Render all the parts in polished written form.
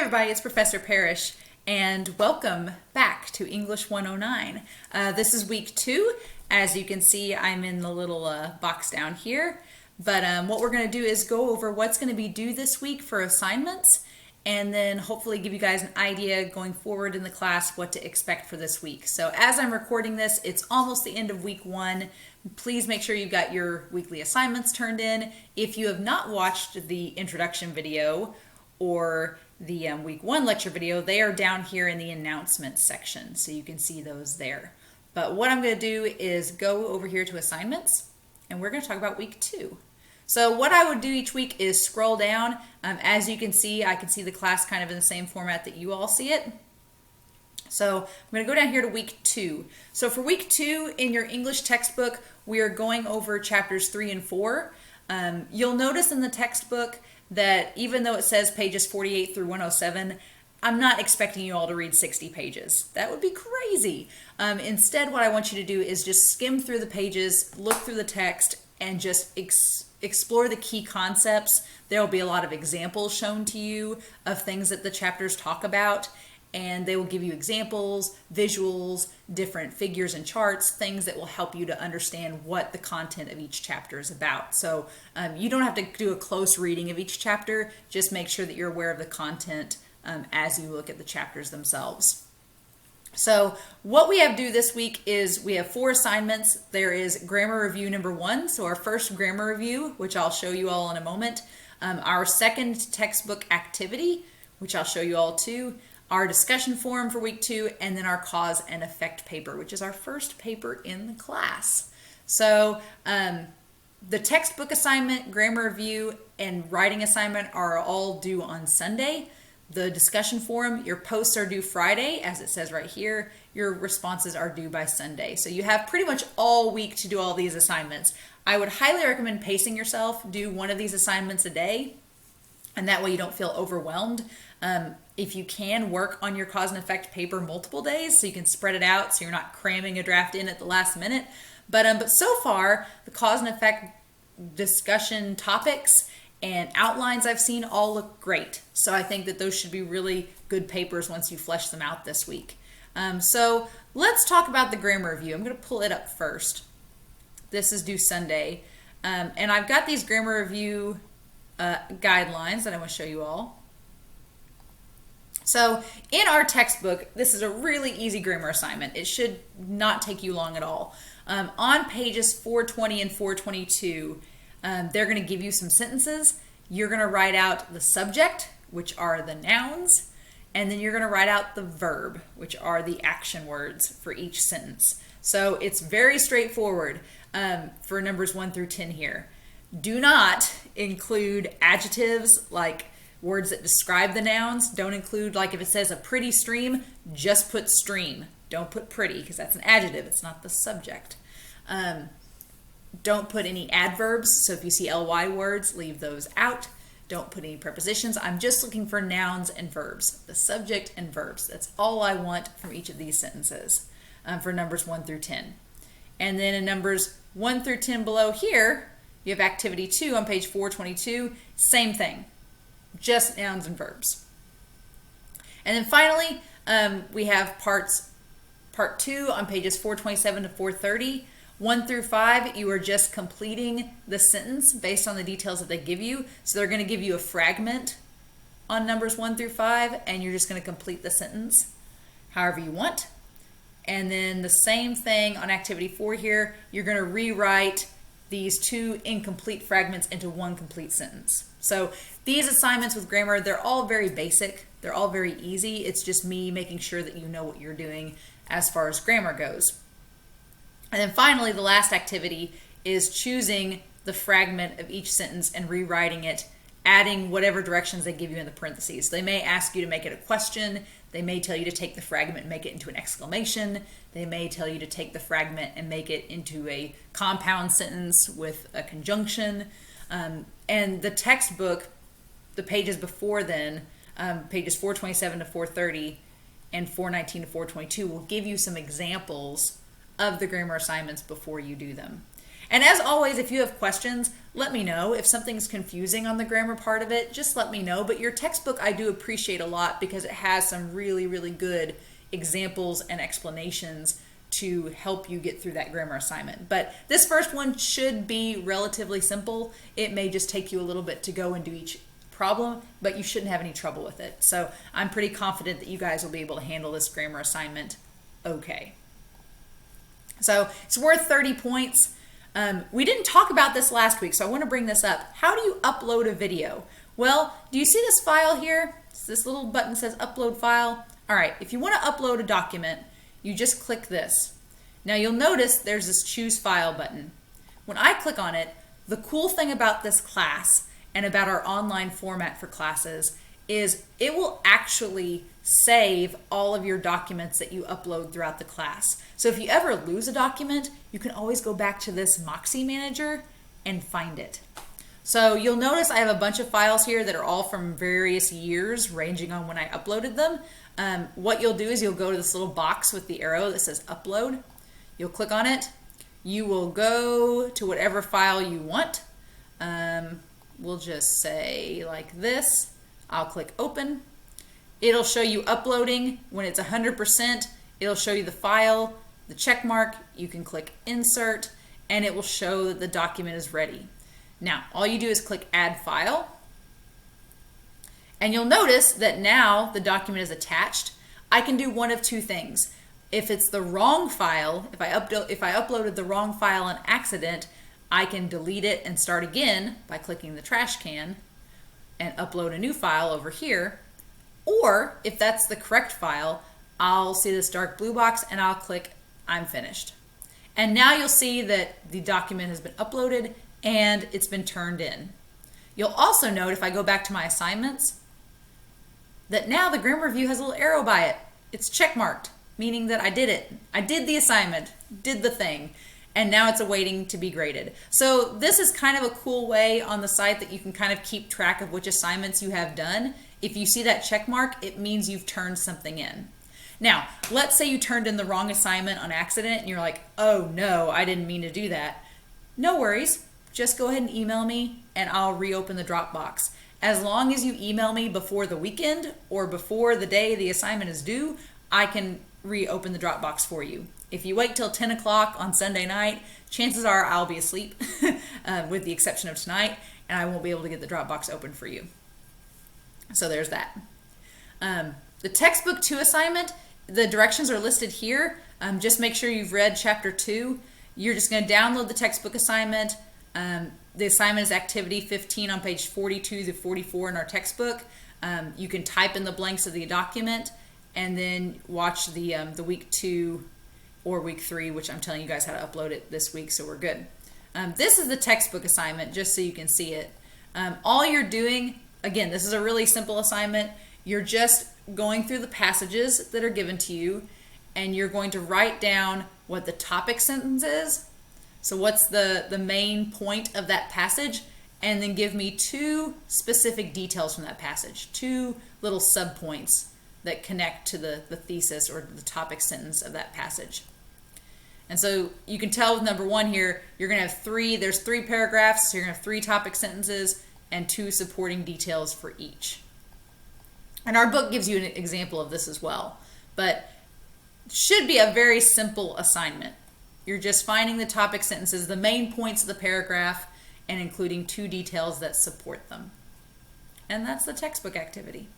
Everybody, it's Professor Parish, and welcome back to English 109. This is week 2. As you can see, I'm in the little box down here. But what we're going to do is go over what's going to be due this week for assignments, and then hopefully give you guys an idea going forward in the class what to expect for this week. So as I'm recording this, it's almost the end of week 1. Please make sure you've got your weekly assignments turned in. If you have not watched the introduction video or the week 1 lecture video, they are down here in the announcements section, so you can see those there. But what I'm going to do is go over here to assignments, and we're going to talk about week 2. So what I would do each week is scroll down. As you can see, I can see the class kind of in the same format that you all see it. So I'm going to go down here to week 2. So for week 2 in your English textbook, we are going over chapters 3 and 4. You'll notice in the textbook that even though it says pages 48 through 107, I'm not expecting you all to read 60 pages. That would be crazy. Instead, what I want you to do is just skim through the pages, look through the text, and just explore the key concepts. There will be a lot of examples shown to you of things that the chapters talk about, and they will give you examples, visuals, different figures and charts, things that will help you to understand what the content of each chapter is about. So you don't have to do a close reading of each chapter, just make sure that you're aware of the content as you look at the chapters themselves. So what we have due this week is we have 4 assignments. There is grammar review number 1, so our first grammar review, which I'll show you all in a moment. Our second textbook activity, which I'll show you all too. Our discussion forum for week 2, and then our cause and effect paper, which is our first paper in the class. So the textbook assignment, grammar review, and writing assignment are all due on Sunday. The discussion forum, your posts are due Friday, as it says right here. Your responses are due by Sunday. So you have pretty much all week to do all these assignments. I would highly recommend pacing yourself. Do one of these assignments a day, and that way you don't feel overwhelmed. If you can, work on your cause and effect paper multiple days so you can spread it out so you're not cramming a draft in at the last minute. But so far, the cause and effect discussion topics and outlines I've seen all look great. So I think that those should be really good papers once you flesh them out this week. So let's talk about the grammar review. I'm going to pull it up first. This is due Sunday. And I've got these grammar review guidelines that I want to show you all. So in our textbook, this is a really easy grammar assignment. It should not take you long at all. On pages 420 and 422, they're going to give you some sentences. You're going to write out the subject, which are the nouns, and then you're going to write out the verb, which are the action words for each sentence. So it's very straightforward for numbers 1 through 10 here. Do not include adjectives like words that describe the nouns. Don't include, like if it says a pretty stream, just put stream. Don't put pretty because that's an adjective. It's not the subject. Don't put any adverbs. So if you see ly words, leave those out. Don't put any prepositions. I'm just looking for nouns and verbs, the subject and verbs. That's all I want from each of these sentences for numbers 1 through 10. And then in numbers 1 through 10 below here, you have activity 2 on page 422. Same thing, just nouns and verbs. And then finally, we have part 2 on pages 427 to 430. 1 through 5, you are just completing the sentence based on the details that they give you. So they're going to give you a fragment on numbers 1 through 5, and you're just going to complete the sentence however you want. And then the same thing on activity 4 here, you're going to rewrite these 2 incomplete fragments into 1 complete sentence. So these assignments with grammar, they're all very basic. They're all very easy. It's just me making sure that you know what you're doing as far as grammar goes. And then finally, the last activity is choosing the fragment of each sentence and rewriting it, adding whatever directions they give you in the parentheses. They may ask you to make it a question. They may tell you to take the fragment and make it into an exclamation. They may tell you to take the fragment and make it into a compound sentence with a conjunction. And the textbook, the pages before then, pages 427 to 430 and 419 to 422 will give you some examples of the grammar assignments before you do them. And as always, if you have questions, let me know. If something's confusing on the grammar part of it, just let me know. But your textbook I do appreciate a lot because it has some really, really good examples and explanations to help you get through that grammar assignment. But this first one should be relatively simple. It may just take you a little bit to go and do each problem, but you shouldn't have any trouble with it. So I'm pretty confident that you guys will be able to handle this grammar assignment okay. So it's worth 30 points. We didn't talk about this last week, so I want to bring this up. How do you upload a video? Well, do you see this file here? This little button says upload file. All right, if you want to upload a document, you just click this. Now you'll notice there's this choose file button. When I click on it, the cool thing about this class and about our online format for classes is it will actually save all of your documents that you upload throughout the class. So if you ever lose a document, you can always go back to this Moxie Manager and find it. So you'll notice I have a bunch of files here that are all from various years, ranging on when I uploaded them. What you'll do is you'll go to this little box with the arrow that says upload. You'll click on it. You will go to whatever file you want. We'll just say like this. I'll click open. It'll show you uploading. When it's 100%, it'll show you the file, the check mark. You can click insert and it will show that the document is ready. Now, all you do is click add file. And you'll notice that now the document is attached. I can do one of two things. If it's the wrong file, if I uploaded the wrong file on accident, I can delete it and start again by clicking the trash can and upload a new file over here. Or if that's the correct file, I'll see this dark blue box and I'll click I'm finished. And now you'll see that the document has been uploaded and it's been turned in. You'll also note if I go back to my assignments that now the grammar review has a little arrow by it. It's check marked, meaning that I did it. I did the assignment, did the thing, and now it's awaiting to be graded. So this is kind of a cool way on the site that you can kind of keep track of which assignments you have done. If you see that check mark, it means you've turned something in. Now, let's say you turned in the wrong assignment on accident and you're like, oh no, I didn't mean to do that. No worries, just go ahead and email me and I'll reopen the Dropbox. As long as you email me before the weekend or before the day the assignment is due, I can reopen the Dropbox for you. If you wait till 10 o'clock on Sunday night, chances are I'll be asleep, with the exception of tonight, and I won't be able to get the Dropbox open for you. So there's that. The textbook 2 assignment, the directions are listed here. Just make sure you've read chapter 2. You're just going to download the textbook assignment. The assignment is activity 15 on page 42 to 44 in our textbook. You can type in the blanks of the document and then watch the week 2 or week 3, which I'm telling you guys how to upload it this week, so we're good. This is the textbook assignment, just so you can see it. All you're doing, again, this is a really simple assignment. You're just going through the passages that are given to you, and you're going to write down what the topic sentence is. So what's the main point of that passage, and then give me 2 specific details from that passage, 2 little subpoints that connect to the thesis or the topic sentence of that passage. And so you can tell with number 1 here, you're going to have there's 3 paragraphs, so you're going to have 3 topic sentences and 2 supporting details for each. And our book gives you an example of this as well, but should be a very simple assignment. You're just finding the topic sentences, the main points of the paragraph, and including 2 details that support them. And that's the textbook activity.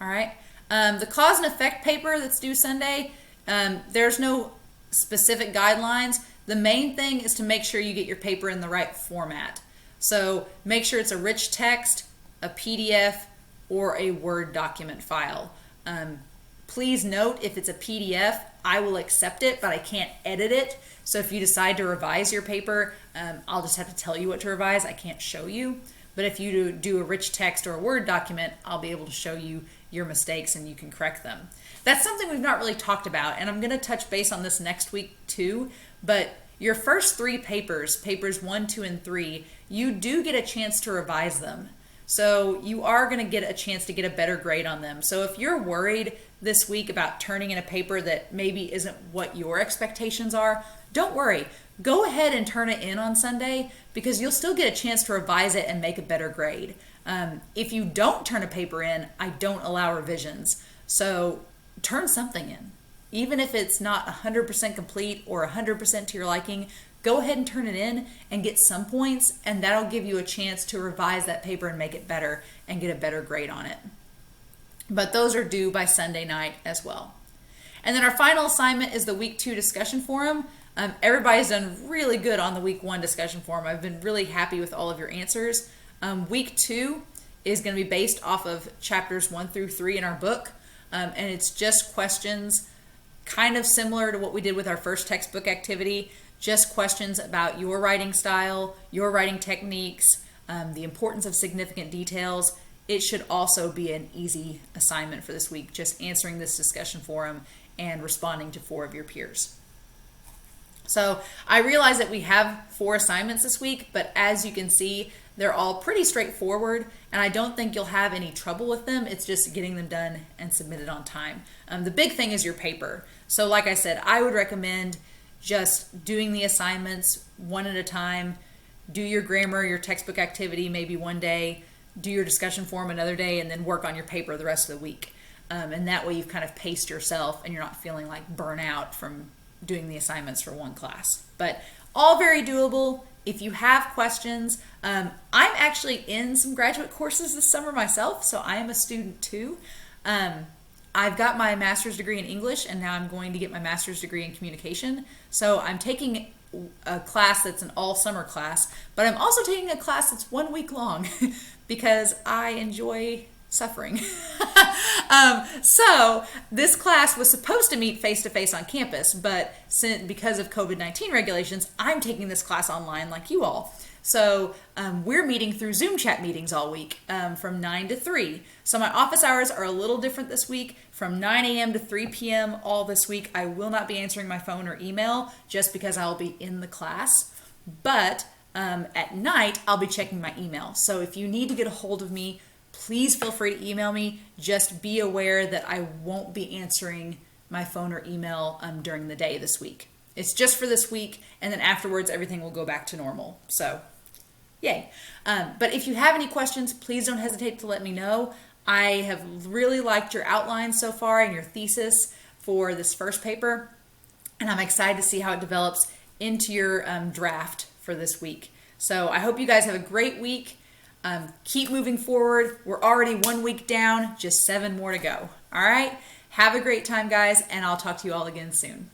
All right. The cause and effect paper that's due Sunday, there's no specific guidelines. The main thing is to make sure you get your paper in the right format. So make sure it's a rich text, a PDF, or a Word document file. Please note, if it's a PDF, I will accept it, but I can't edit it. So if you decide to revise your paper, I'll just have to tell you what to revise. I can't show you. But if you do a rich text or a Word document, I'll be able to show you your mistakes and you can correct them. That's something we've not really talked about, and I'm going to touch base on this next week too. But your first 3 papers, papers 1, 2, and 3, you do get a chance to revise them. So you are going to get a chance to get a better grade on them. So if you're worried this week about turning in a paper that maybe isn't what your expectations are, don't worry. Go ahead and turn it in on Sunday because you'll still get a chance to revise it and make a better grade. If you don't turn a paper in, I don't allow revisions. So turn something in. Even if it's not 100% complete or 100% to your liking, go ahead and turn it in and get some points, and that'll give you a chance to revise that paper and make it better and get a better grade on it. But those are due by Sunday night as well. And then our final assignment is the week 2 discussion forum. Everybody's done really good on the week 1 discussion forum. I've been really happy with all of your answers. Week 2 is going to be based off of chapters 1 through 3 in our book. And it's just questions kind of similar to what we did with our first textbook activity. Just questions about your writing style, your writing techniques, the importance of significant details. It should also be an easy assignment for this week, just answering this discussion forum and responding to 4 of your peers. So I realize that we have 4 assignments this week, but as you can see, they're all pretty straightforward, and I don't think you'll have any trouble with them. It's just getting them done and submitted on time. The big thing is your paper. So like I said, I would recommend just doing the assignments one at a time. Do your grammar, your textbook activity maybe one day, do your discussion forum another day, and then work on your paper the rest of the week. And that way you've kind of paced yourself and you're not feeling like burnout from doing the assignments for one class. But all very doable. If you have questions, I'm actually in some graduate courses this summer myself, so I am a student too. I've got my master's degree in English, and now I'm going to get my master's degree in communication. So I'm taking a class that's an all-summer class, but I'm also taking a class that's 1 week long because I enjoy suffering. So this class was supposed to meet face-to-face on campus, but because of COVID-19 regulations, I'm taking this class online like you all. So we're meeting through Zoom chat meetings all week from 9 to 3. So my office hours are a little different this week. From 9 a.m. to 3 p.m. all this week, I will not be answering my phone or email just because I'll be in the class. But at night, I'll be checking my email. So if you need to get a hold of me, please feel free to email me. Just be aware that I won't be answering my phone or email during the day this week. It's just for this week, and then afterwards, everything will go back to normal. So yay. But if you have any questions, please don't hesitate to let me know. I have really liked your outline so far and your thesis for this first paper, and I'm excited to see how it develops into your draft for this week. So I hope you guys have a great week. Keep moving forward. We're already 1 week down, just 7 more to go. All right? Have a great time, guys, and I'll talk to you all again soon.